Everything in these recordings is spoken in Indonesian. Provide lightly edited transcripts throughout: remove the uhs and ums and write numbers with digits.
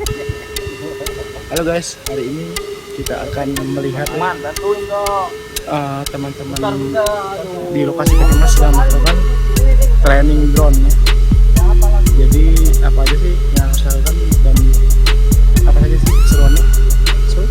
Halo guys, hari ini kita akan melihat teman-teman di lokasi Dimas yang melakukan training drone ya. Jadi apa aja sih yang harus dilakukan dan apa saja sih keseruannya? So,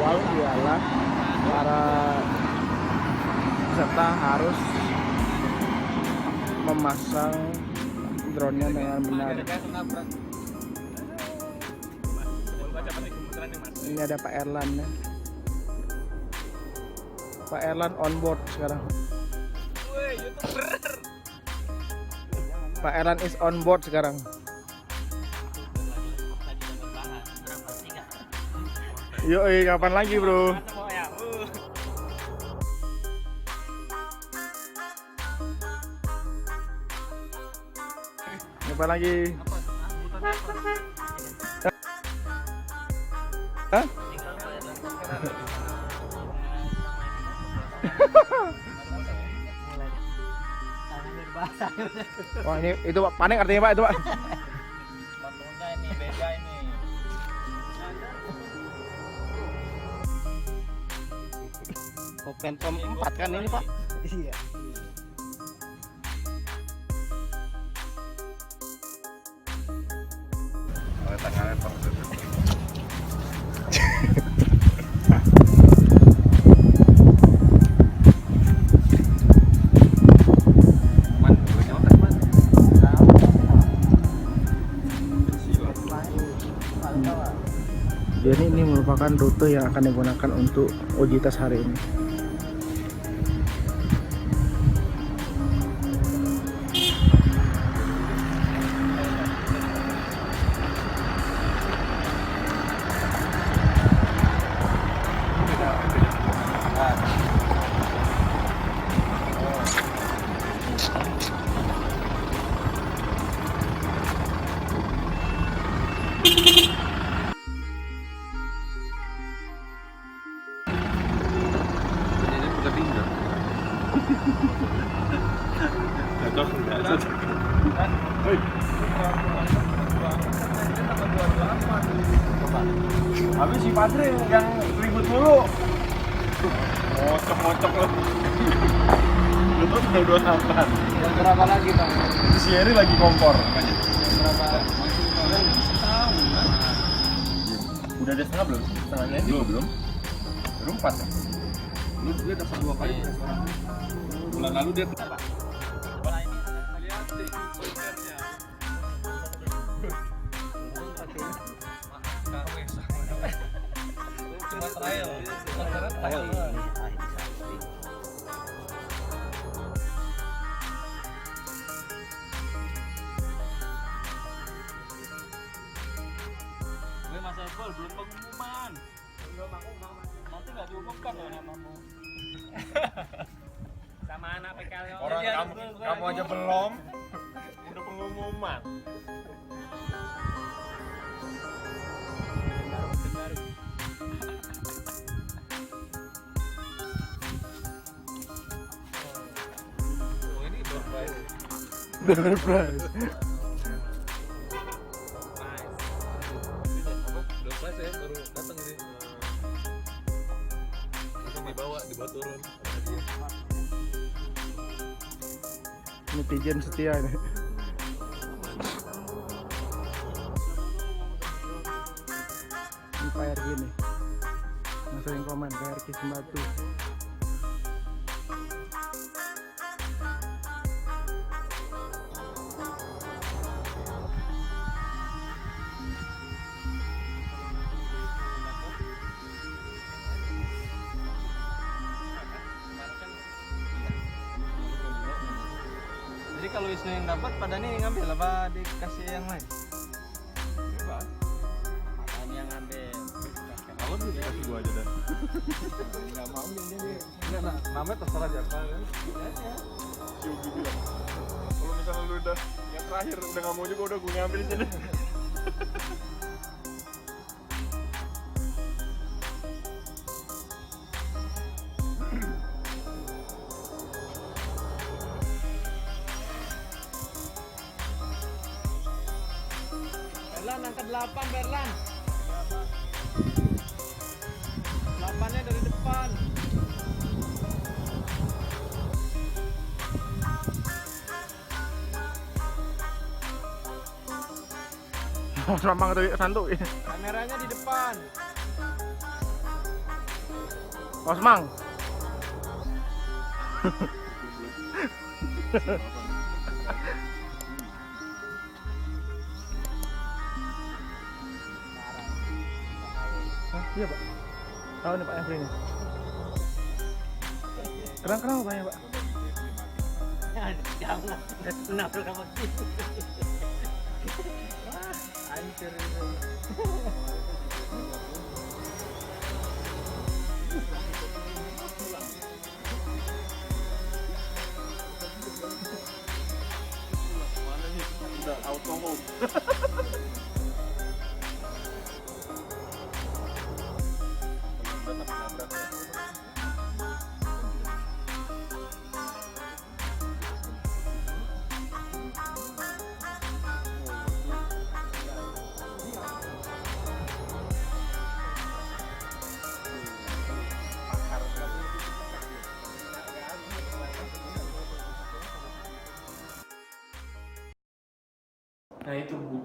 awal ialah para peserta harus memasang drone-nya dengan benar. Ini ada Pak Erlan ya. Pak Erlan on board sekarang. Pak Erlan is on board sekarang. Yoi, kapan lagi bro? Kapan lagi? Hah? Wah ini itu Pak, panik artinya Pak itu Pak. Batunya ini beda ini. Phantom 4 kan ini Pak? Iya. Oleh tangannya Pak. Jadi ini merupakan rute yang akan digunakan untuk uji tes hari ini. Habis si Padre yang ribut mulu. Ngocok-ngocok lo. Lu tuh udah 28. Yang berapa lagi Bang? Si Eri lagi kompor. Berapa? Setahun kan? Udah ada setengah belum? Setengahnya belum. Baru 4 ya? Lu dia dapat 2 kali sekarang. Bulan lalu dia berapa? Lihat deh posternya. Cuma trial. Trial. Mas Ebol belum pengumuman. Nanti nggak diumumkan ya namamu. Sama anak PKL. Orang kamu aja belum. Udah pengumuman. Oh ini berprice. Berprice. Saya baru datang sih, langsung dibawa turun. Netizen setia ini. Ini Pak RG nih. Yang sering komen Pak RG Sembatu. Jadi kalau Wisnu yang dapat, pada nih ngambil apa dikasih yang lain? Bebas. Apaan yang ngambil? Kalau lu dikasih gua aja dan. Nggak mau jadi. Enggak nah, namanya terserah Jaka kan. Yogi bilang. Kalau misalnya lu udah yang terakhir udah nggak mau juga udah gua ngambil aja deh. Berlan angka 8 Berlan. 8-nya dari depan. Oh, sama tuh santu. Kameranya di depan. Kosmang. Hah, iya Pak. Tahu nih Pak yang ini. Kenapa Pak ya Pak? Jangan, kenapa kamu gitu? Wah, hancur itu. Mana nih? Udah auto home. Nah itu Bu.